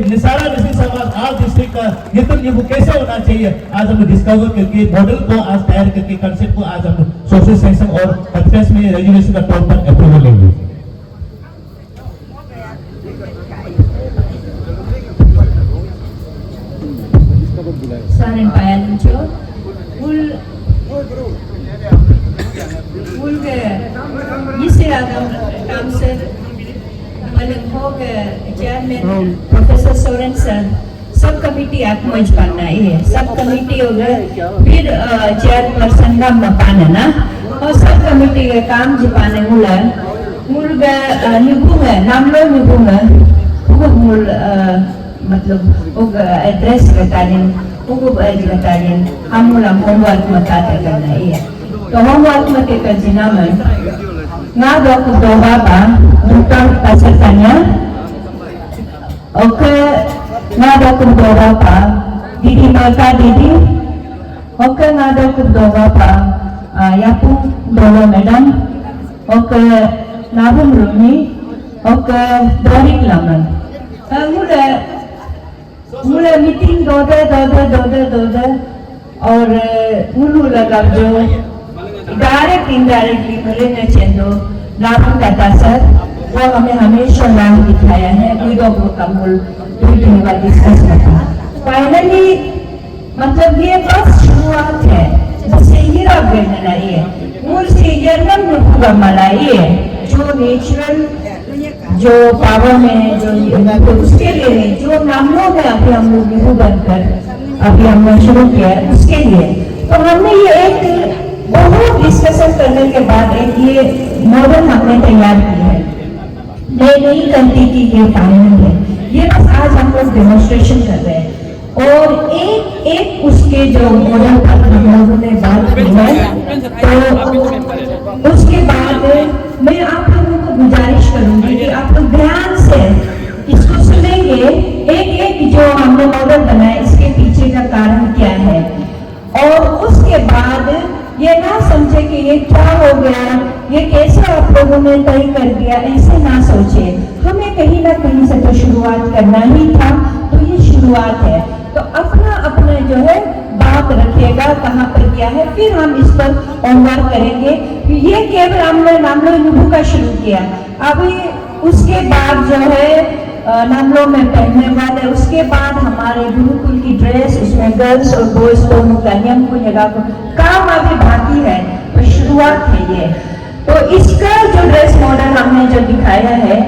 निसारा निसी समाज आज डिस्ट्रिक्ट का न्येतम न्यीबू कैसे होना चाहिए, आज हम डिस्कवर करके मॉडल को आज तैयार करके कंसेप्ट को आज हम सोशल सेंक्शन और कॉन्फ्रेंस में रेजुलेशन का तौर पर अप्रूवल लेंगे। Sarin payan lucu, ke Raga Council malang ho ke chairman Professor Sorensen सब कमिटी आत्मज पाना है, सब कमिटी होगा फिर चेयरपर्सन का मपाना ना और सब कमिटी के काम जिपाने मूल का निभूंगा नामलो निभूंगा वो मूल मतलब वो एड्रेस बताने वो एज बताने हम मूल होमवर्क मताते करना है। तो होमवर्क मत कर जिना में ना दो बाबा डॉक्टर असरतन्या okay nada kumbawa pa didi maka didi oke nada kumbawa pa yapu dolo madam oke nabum rumi oke dorik laman mula meeting dode और मुलू लगा जो डायरेक्ट इनडायरेक्टली मिले न चेंदो नाम कहता सर वो हमें हमेशा नाम दिखाया है विदो का मूल डिस्कस करना। फाइनली मतलब ये बस शुरुआत है जिससे ये रगड़ना है मूल से जन्म नुपुगा मलाई है जो नेचुरल जो पावर में जो उसके लिए जो नामों में अभी हम लोग निभू बनकर अभी हमने शुरू किया उसके लिए तो हमने ये एक बहुत डिस्कशन करने के बाद एक ये मॉडल हमने तैयार किया है। नई कंट्री की ये फाइनल है, ये बस आज हम लोग डेमोन्स्ट्रेशन कर रहे हैं और एक उसके जो मॉडल पर हम लोगों ने बात की है तो उसके बाद मैं आप लोगों को गुजारिश करूंगी कि आप लोग ध्यान से इसको सुनेंगे एक जो हमने मॉडल बनाया इसके पीछे का कारण क्या है और उसके बाद ये ना समझे कि ये क्या हो गया, ये कैसे आप लोगों ने तय कर दिया, ऐसे ना सोचे। हमें कहीं ना कहीं से तो शुरुआत करना ही था, तो ये शुरुआत है। तो अपना जो है बात रखिएगा कहाँ पर क्या है, फिर हम इस पर होमवर्क करेंगे। ये केवल हमने नामलो नुबू का शुरू किया, अभी उसके बाद जो है नामलो में पहनने वाले, उसके बाद हमारे गुरुकुल की ड्रेस, उसमें गर्ल्स और बॉयज दोनों का नियम को जगह को काम अभी बाकी है, तो शुरुआत है ये। तो इसका जो ड्रेस मॉडल हमने जो दिखाया है,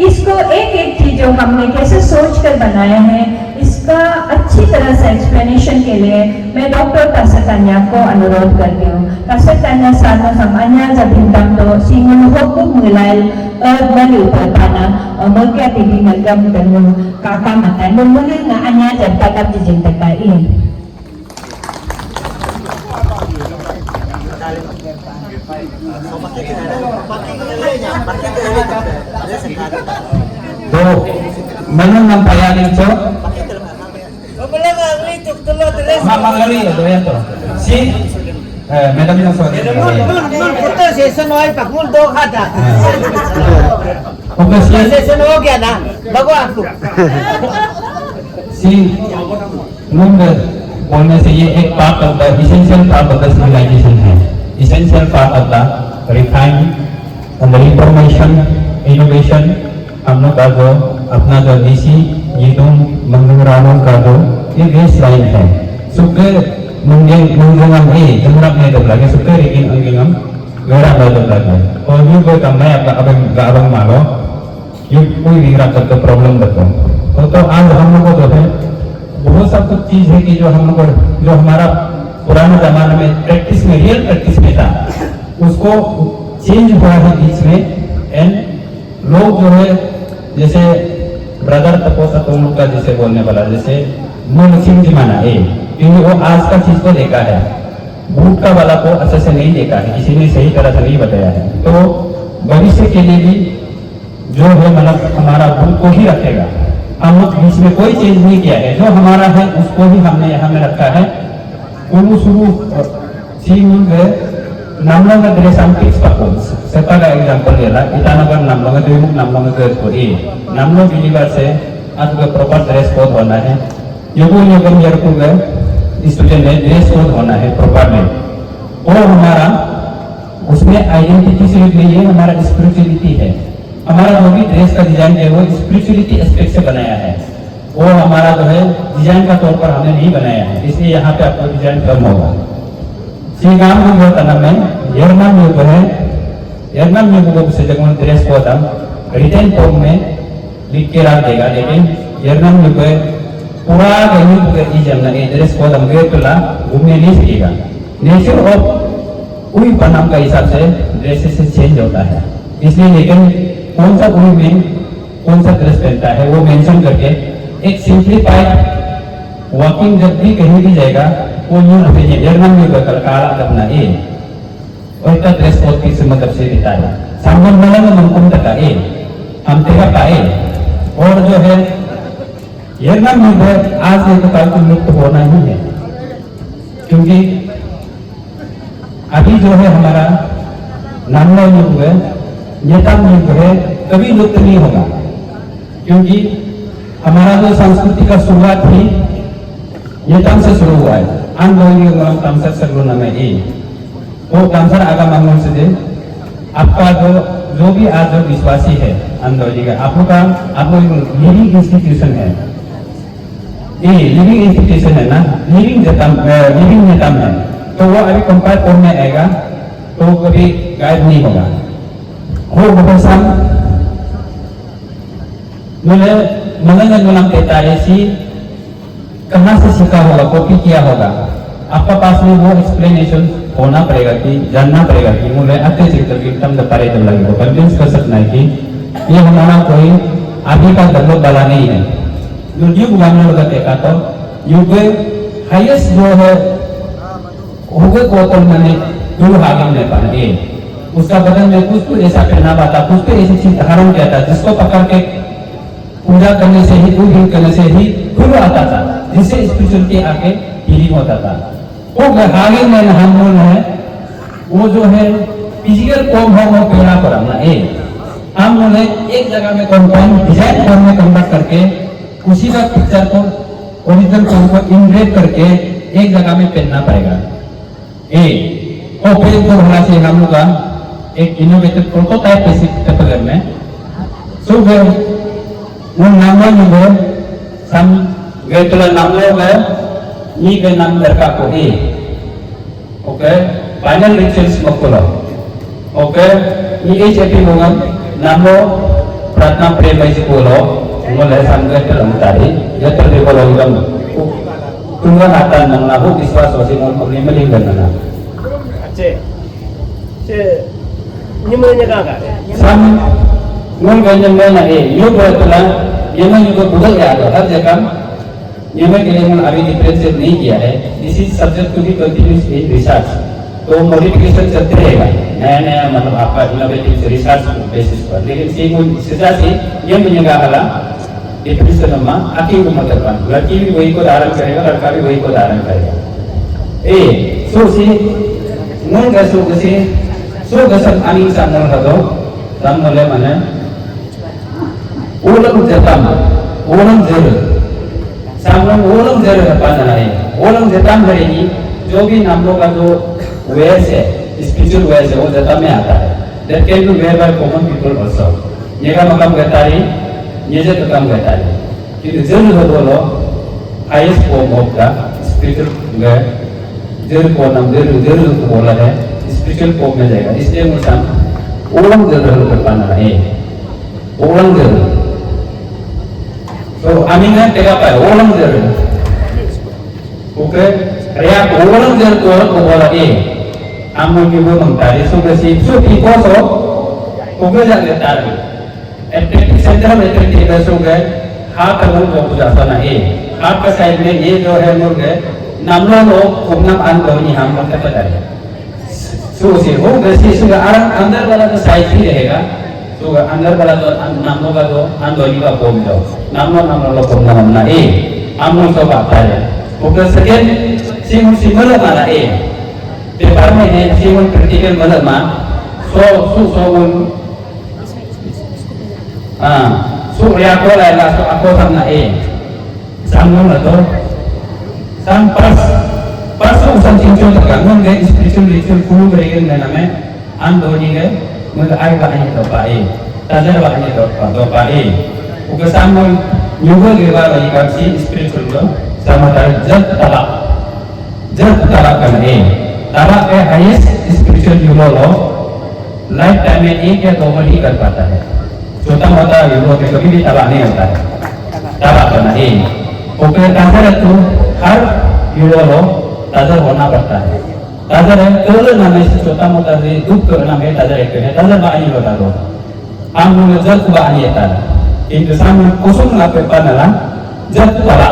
इसको एक चीज जो हमने कैसे सोच कर बनाया है, इसका अच्छी तरह से एक्सप्लेनेशन के लिए मैं डॉक्टर Kasatanya को अनुरोध करती हूँ। Kasatanya sana samanya zabintang do singun hukum mulai balik pertana mereka tinggi ngagam dengan kakak mata mula nganya dan kakak jijin tekai. तो mana nampayanin so mama ngari itu ya to si madam yang so photo session हुआ है पकड़ दो खाता okay सी session हो गया ना लगो आपको सी मुंड बोलने से ये एक part of the essential part of the civilization है, essential part of the refining and the reformation innovation. हम लोग का जो अपना जो देसी यिदुम मंगरानों का जो ये बेस लाइन है, सुके मंगरम ए जमरक ने तो लगे सुके लेकिन अंगिंगम गरा में तो लगे और यू कोई कम नहीं अपना अब मालो यू कोई भी रख सकते प्रॉब्लम बताओ। तो आज हम लोग को जो है बहुत सब कुछ चीज है कि जो हम लोग को जो हमारा पुराने जमाने में प्रैक्टिस में रियल प्रैक्टिस में था उसको चेंज हुआ है बीच में। एंड लोग जो है जैसे ब्रदर तपोसा तुम का जैसे बोलने वाला जैसे मूल सिंह जमाना है, क्योंकि वो आज का चीज को देखा है, भूत का वाला को अच्छे से नहीं देखा है, किसी ने सही तरह से नहीं बताया है। तो भविष्य के लिए भी जो है मतलब हमारा भूत को ही रखेगा, हम लोग बीच में कोई चेंज नहीं किया है, जो हमारा है उसको ही हमने यहाँ में रखा है। शुरू सी namlong dari samping sepakul sebagai example ialah itanakan namlong dari muk namlong ke kori namlong dilibat se आपका प्रॉपर ड्रेस कोड होना है। यूनिफॉर्म ईयर को स्टूडेंट में ड्रेस कोड होना है प्रॉपरली। और हमारा उसमें आइडेंटिटी से लिए हमारा स्पिरिचुअलिटी है। हमारा जो भी ड्रेस का डिजाइन है वो स्पिरिचुअलिटी एस्पेक्ट से बनाया है। वो हमारा जो है डिजाइन का तौर पर हमने नहीं बनाया है, इसलिए यहाँ पे आपको डिजाइन कम होगा। सीगाम को जो नाम है यरनाम यूब है, यरनाम यूब को से जगह ड्रेस कोड हम रिटर्न फॉर्म में लिख के रख देगा, लेकिन यरनाम यूब पूरा यूब का इजम ना ड्रेस कोड हम गए तो ला घूमने नहीं सकेगा। नेचर ऑफ उई बनाम का हिसाब से ड्रेसेस से चेंज होता है, इसलिए लेकिन कौन सा उई में कौन सा ड्रेस पहनता है वो मेंशन करके एक सिंप्लीफाइड वॉकिंग जब भी कहीं भी जाएगा वो यूं भेजे यरनाम यूब का काला करना ए और का ड्रेस कोड की मतलब से देता है। सामने वाला में मनकुम तक ए हम तेरा पाए। और जो है यरनाम यूब आज से तो कल को लुप्त होना ही है, क्योंकि अभी जो है हमारा नामना युग है, न्येताम युग है, कभी लुप्त नहीं होगा। क्योंकि हमारा जो संस्कृति का शुरुआत ही न्येताम से शुरू हुआ है। तामसर सर्वना में ए वो तामसर आगा मांगों से दे आपका जो भी आज जो विश्वासी है अंदोजी का आपका लिविंग इंस्टीट्यूशन है, ये लिविंग इंस्टीट्यूशन है ना, लिविंग न्येताम है, तो वो अभी कंपायर फॉर्म में आएगा तो कभी गायब नहीं होगा। वो बबरसाम मुझे मनन देता है सी कहाँ से सीखा होगा, कॉपी किया होगा। आपका पास में वो एक्सप्लेनेशन होना पड़ेगा कि जानना पड़ेगा कि मुझे अच्छे से करके तम पारे जब लगेगा कन्विंस कर सकना है कि ये हमारा कोई अभी का डेवलप वाला नहीं है। जो युग मानने लगा देखा तो युग हाईएस्ट जो है होगे कोतल मैंने गुरु हागिम ने पढ़ा ये उसका बदन में कुछ तो ऐसा पहना पाता, कुछ तो ऐसी चीज धारण किया था जिसको पकड़ के पूजा करने से ही पूजन करने से ही गुरु आता था, जिससे स्पिरिचुअलिटी आके हीलिंग होता था। वो हागिम में हम बोल रहे हैं वो जो है फिजिकल फॉर्म है वो पहना पड़ा ए हम बोले एक जगह में कंपाउंड डिजाइन फॉर्म में कन्वर्ट करके उसी का पिक्चर को ओरिजिनल फॉर्म को इनग्रेव करके एक जगह में पहनना पड़ेगा। और फिर को भला से हम लोग का एक इनोवेटिव प्रोटोटाइप पेपर में सो गए वो नाम है सम गए तो नाम है ये के नाम लड़का को ए ओके फाइनल रिचुअल्स मकोला ओके ये एचपी होगा नाम प्रार्थना प्रेम से बोलो मोले संग के लमतारी यत्र देखो लोगम तुंगा नाता नंगना हो विश्वास वसी मोल को नहीं मिलेगा ना से निमने का सम मोल गंजन में ना ए यो बोलता ये मैं यो बुझल गया तो हर जगह ये मैं के लिए अभी डिफरेंशिएट नहीं किया है। This is subject to be continuous in research, तो मॉडिफिकेशन चलते रहेगा नया नया मतलब आपका इनोवेटिव रिसर्च बेसिस पर। लेकिन सी को सजा से ये मिलेगा हला डिफरेंशिएशन में आखिर को मतलब लड़की भी वही को धारण करेगा, लड़का भी वही को धारण करेगा। ए सो सी मोल गसो गसे सो गसन आनी सामने हदो राम मोले माने ओलम जताम ओलम जर सामने ओलम जर पाना है। ओलम जताम करेगी जो भी नामों का जो वेयर्स है स्पिरिचुअल वेयर्स है वो जता में आता है। That can be wear by common people also. ये का मकाम कहता है ये जो काम कहता है कि जरूर हो बोलो highest form of the spiritual wear जरूर को नाम जरूर बोला है स्पिरिचुअल फॉर्म में जाएगा। इसलिए मुझे ओलम जरूर कर पाना है ओलम जरूर तो आमीना तेरा पाए ओलम जरूर ओके रिया ओलम जरूर को बोला ए आमों की वो मंगतारी सो कैसी सो पीको सो ओके जाने तारी एट्रेक्टिव सेंटर में एट्रेक्टिव ऐसे गए हाथ का मुंह को बुझाता ना ए हाथ का साइड में ये जो है मुर्ग है नामलों लोग कुमनाम आन दोनी हम लोग का पता है सो से हो कैसी सो अंदर वाला जो साइज ही रहेगा तो अंदर वाला जो नामों का जो अंदोनी का फॉर्म जो नामों लोग कुमनाम ना ए हम लोग तो बात है ओके सेकेंड सिंगल वाला ए पेपर में है सिंगल प्रैक्टिकल मतलब मा सो So ya ko la so ako sang na sang na to sang pas usang cincin tergantung ke spiritual kulu berikan dan nama ando ni ke mula ai ba ani to pa tadar ba ani to pa uga samul nyuga ke ba lagi kasi spiritual lo sama tar jat tala kan tala के highest spiritual euro लो life time में एक या दो बार ही कर पाता है छोटा मोटा यूरो में कभी भी तला नहीं होता है तला करना ओके ताज़र है तो हर यूरो लो ताज़र होना पड़ता है ताज़र है तो नामे से छोटा मोटा से दुख करना में ताज़र है ताज़र बानी होता तो हम लोग जब बानी होता है इनके सामने कुसुम ला पे पढ़ना जब तला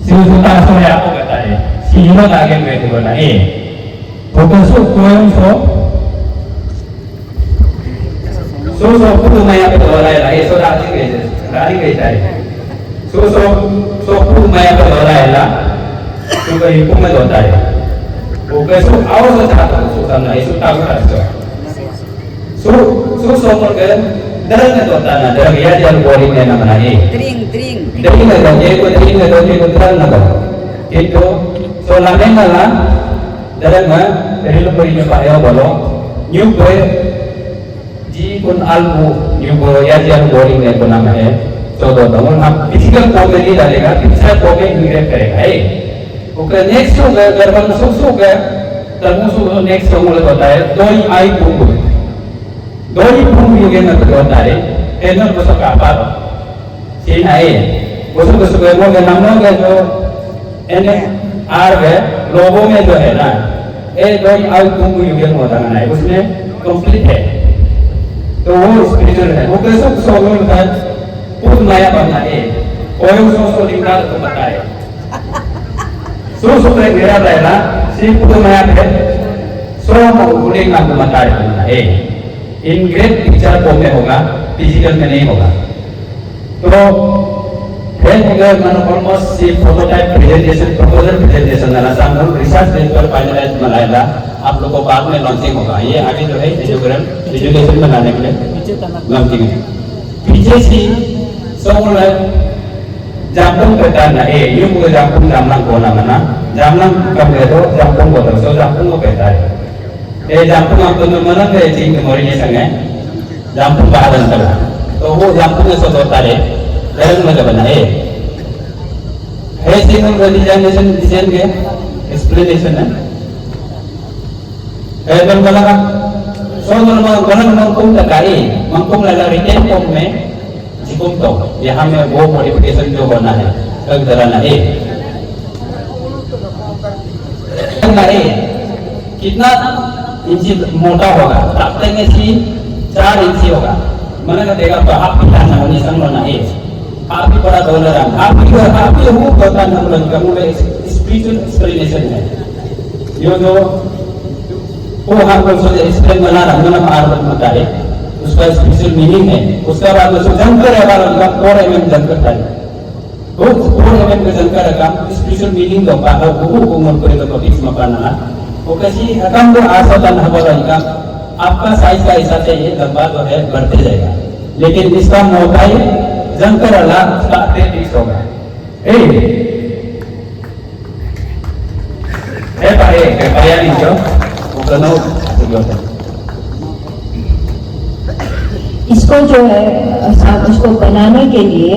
सिवजुता सोरे आपको कहता है सीनो आगे बैठे बोला फोकस कोयम सो पुरु माया पे दोहराया सो राजी गई सो पुरु माया पे दोहराया तो कहीं में होता है वो कैसो आओ सो चाहता सो समझा सो ताऊ करते सो पर के दरन में होता ना दरन या जल बोली में ना बनाए ड्रिंक लगा ये को ड्रिंग लगा ये को दरन लगा itu so lamen nala dalam terlalu banyak bahaya bolo nyubo ji kun albu nyubo ya dia boring है को नाम है so तो हम फिजिकल कोगे नहीं डालेगा फिजिकल कोगे इंग्रेड करेगा ओके नेक्स्ट होगा अगर हम सो गए तब सो नेक्स्ट होगा होता है दोई आई पुंग युगे में तो होता है एनर को सब कापा सीन है वो सब वो नाम लोग जो NNMR है लोगों में जो है ना दो आई कुंभ युगल होता है उसमें कंप्लीट है तो वो स्पिरिचुअल है वो कैसे सोलो का पूर्ण नया बनना है कोई उसको लिखा तो पता है सो मेरा रहेगा सिर्फ पूर्ण नया है सो बोलेंगे आपको बता है इन ग्रेट पिक्चर को में होगा फिजिकल में नहीं होगा तो अगर मन ऑलमोस्ट सी प्रोटोटाइप प्रेजेंटेशन प्रपोजल प्रेजेंटेशन ना सामने रिसर्च बेस पर फाइनलाइज बनाएगा आप लोगों को बाद में लॉन्चिंग होगा ये आगे जो है एजुकेशन बनाने के लिए लॉन्चिंग है पीछे सी सोमल जामपुंग कहता है ये मुझे जामपुंग जामलंग बोला मना जामलंग कब है तो जामपुंग बोलता है सो जामपुंग को कहता है जामपुंग आप तो मना के चीन के मोरी संग है जामपुंग का आदन करा तो वो जामपुंग से होता है रंग में बना है सिंगल डिजाइन के एक्सप्लेनेशन है बन बना का सो बना मंकुम लगाई मंकुम लगा रिटेन फॉर्म में जिकुम तो यहाँ में वो मॉडिफिकेशन जो होना है रंग दलाना है कितना इंची मोटा होगा तब तक ऐसी 4 इंची होगा मैंने देखा तो आप पिटाना होने संगना है आप ही बड़ा डॉलर आप ही वो बता ना उनका मुझे स्पिरिचुअल एक्सप्लेनेशन है ये जो वो हम लोग सोचे एक्सप्लेन बना रहा है आर्ट बता है उसका स्पिरिचुअल मीनिंग है उसका बाद में जानकर है वाला उनका 4 mm जानकर था वो 4 mm का जानकर रखा स्पिरिचुअल मीनिंग दो का वो उम्र को तो टॉपिक्स में पढ़ना वो कैसी अकम को आसादान हमारा इनका आपका साइज का हिसाब से ये लंबा जो है बढ़ते जाएगा लेकिन इसका मोटाई जानकर अल्लाह उसका 38 होगा पाया नहीं जो वो करना इसको जो है इसको बनाने के लिए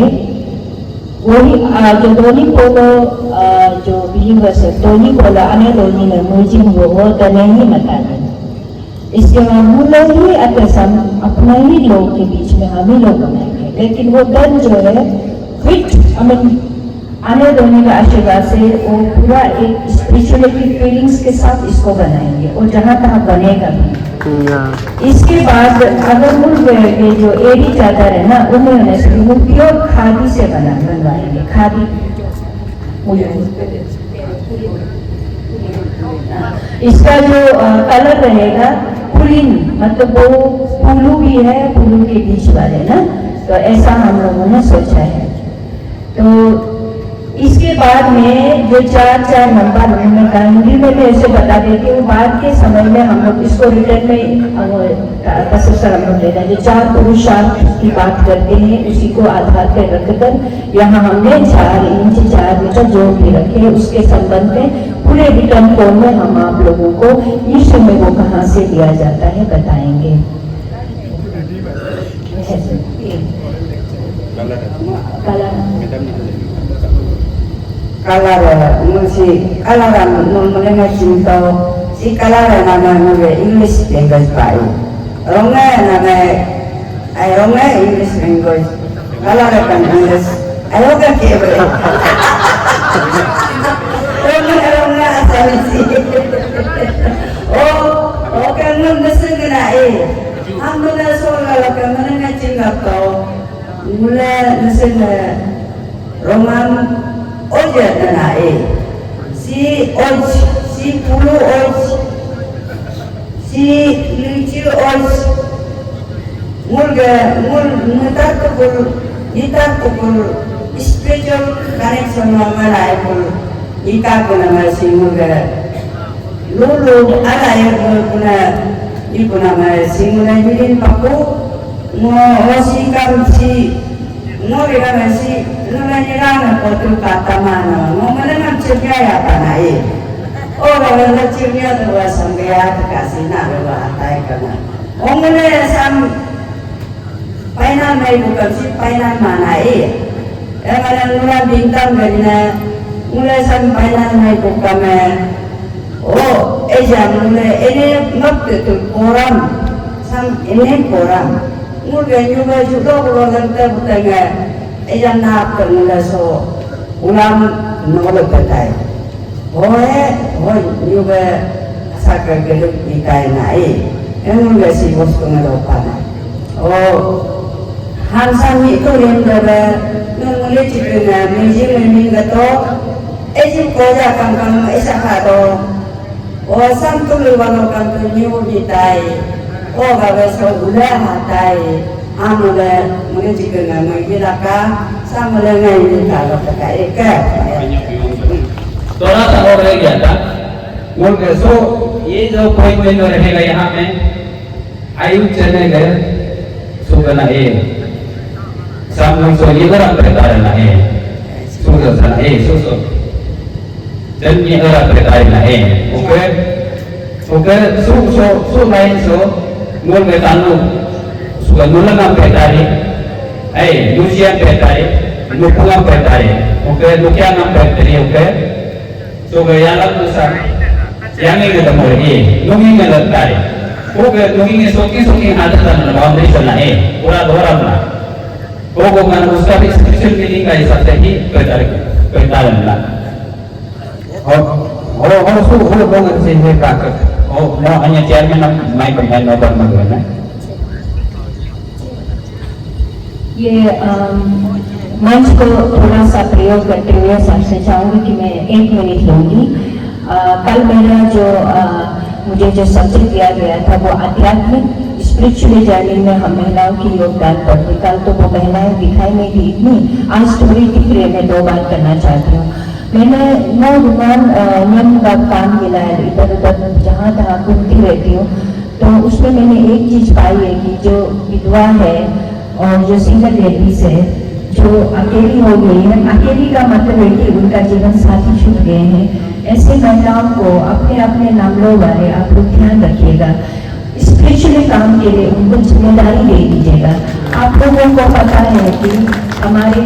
वही जो दोनी पोलो जो बिलिंगस है दोनी पोलो अने दोनी में मुझे वो तने ही बताने इसके मूल ही अतसम अपना ही लोग के बीच में हम ही लोग बनाएंगे लेकिन वो तन जो है फिट आने दोने का आशीर्वाद से वो पूरा एक स्पिरिचुअलिटी फीलिंग्स के साथ इसको बनाएंगे और जहाँ तहाँ बनेगा भी इसके बाद अगर मुल्क के जो एडी चादर है ना उन्हें वो प्योर खादी से बनवाएंगे खादी इसका जो कलर रहेगा पुलिन मतलब वो पुलू भी है पुलू के बीच वाले ना तो ऐसा हम लोगों ने सोचा है तो इसके बाद में जो 4 नंबर उन्होंने कहा, हिंदी में भी ऐसे बता देती हूँ, बाद के समय में हम लोग इसको रिटर्न में तसस्सुर हम लोग लेना, जो 4 पुरुषार्थ की बात करते हैं उसी को आधार पर रखकर यहाँ हमने 4 इंच 4 मीटर जो भी रखे, उसके संबंध में पूरे रिटर्न फॉर्म में हम आप लोगों को ईश्वर में वो कहाँ से लिया जाता है बताएंगे। Kalara si kalara mulai cinta si kalara nama nge English language pai ronga nama ronga English language kalara kan English ayo kan kebe ronga asal si oh kan ngeseng na हम लोग सोलह लड़का मैंने ना चिंगा तो मुले नसें रोमान ओज ना si oj si pulu oj si लीची oj मुल्तार तो कुल spiritual connection हमारा है कुल इका को नमः si मुल्गे lulu ala ya kuna ibu nama simula jadi paku mau sikam si mau kita si nula jirana kotor kata mana mau mana nak cerita apa naik oh kalau nak cerita tu sampai ada kasih nak lepas tay kena mau mana sam painan naik bukan si painan mana mana nula bintang berina mulai sam painan naik bukan oh, ejam mulai ini maktul koram, sam ini koram. Mulai juga kalau kita bertanya, ejam nak mulai so ulam nolak betai. Oh juga sakar geluk ikai nai. Mulai si bos pengelopan. Oh, hansam itu yang mulai cikgu menjadi gato. Ejam koja kangkang esakado. Oh samtul walau kantor Nyibu ditai, oh gawe sebulan hatai, amule mungkin jika nggak mengira sama dengan ini kalau terkait ke. थोड़ा सा और रह गया था बोलकर सो ये जो point में रहेगा यहाँ में आयु चले गए सुगना ए सामने सो ये बड़ा प्रकार है सुगना ए सो dan ni era berkait lain, oke, so lain so, mula bertanu, suka mula ngam berkait, museum berkait, nukungan berkait, oke, nukian ngam berkait, oke, so gaya lalu besar, yang ini kita mulai, nungi ngelakari, oke, nungi soki ada dalam boundary lain, orang lah, oke, mana usah special meaning kaya sahaja berkait lah. Oh, banget sih ini praktek. Oh, mau hanya chairman main pemain nonton bagaimana? ये मंच को थोड़ा सा प्रयोग करते हुए सबसे चाहूँगी कि मैं 1 मिनट लूँगी। कल मेरा जो मुझे जो सब्जेक्ट दिया गया था वो आध्यात्मिक स्पिरिचुअल जर्नी में हम महिलाओं की योगदान पड़ती। कल तो वो महिलाएं दिखाई नहीं दी इतनी, आज थोड़ी दिख रही है। मैं 2 बात करना चाहती हूँ। मैंने 9 विमान नियम का काम मिला है, इधर उधर जहाँ तहाँ घूमती रहती हूँ, तो उसमें मैंने एक चीज पाई है कि जो विधवा है और जो सिंगल लेडीज है, जो अकेली हो गई है, अकेली का मतलब है कि उनका जीवन साथी छूट गए हैं, ऐसे महिलाओं को अपने अपने नामों वाले आप लोग ध्यान रखिएगा। स्पिरिचुअली काम के लिए उनको जिम्मेदारी दे दीजिएगा। आप लोगों को पता है कि हमारे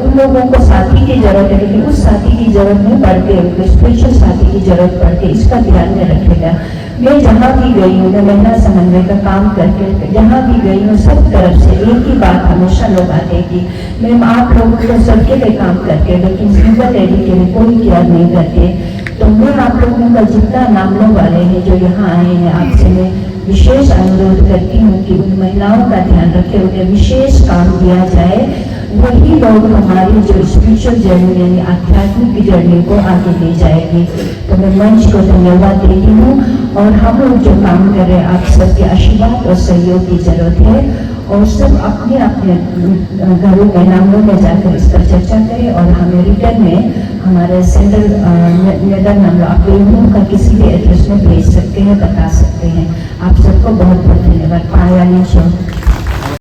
उन लोगों को साथी की जरूरत है, लेकिन उस साथी की जरूरत नहीं पड़ती, उनको स्पिरिचुअल साथी की जरूरत पड़ती है। इसका ध्यान में रखिएगा। मैं जहाँ भी गई हूँ, मैं महिला समन्वय का काम करके जहाँ भी गई हूँ, सब तरफ से एक ही बात हमेशा लोग आते हैं कि मैम आप लोगों को सबके लिए काम करते, लेकिन सिंगल लेडी के लिए कोई केयर नहीं करते। तो मैं आप लोगों का जितना नामों वाले हैं जो यहाँ आए हैं, आपसे मैं विशेष अनुरोध करती हूँ कि उन महिलाओं का ध्यान रखें, उन्हें विशेष काम दिया जाए। वही लोग हमारी जो स्पिरिचुअल जर्नी यानी आध्यात्मिक जर्नी को आगे ले जाएगी। तो मैं मंच को धन्यवाद देती हूँ और हम लोग जो काम कर रहे हैं, आप सबके आशीर्वाद और सहयोग की जरूरत है। और सब अपने अपने घरों में नामों में जाकर इस पर चर्चा करें और हमें रिटर्न में हमारे सेंट्रल नियतम नंबर आप लोगों का किसी भी एड्रेस में भेज सकते हैं, बता सकते हैं। आप सबको बहुत बहुत धन्यवाद। पाया नहीं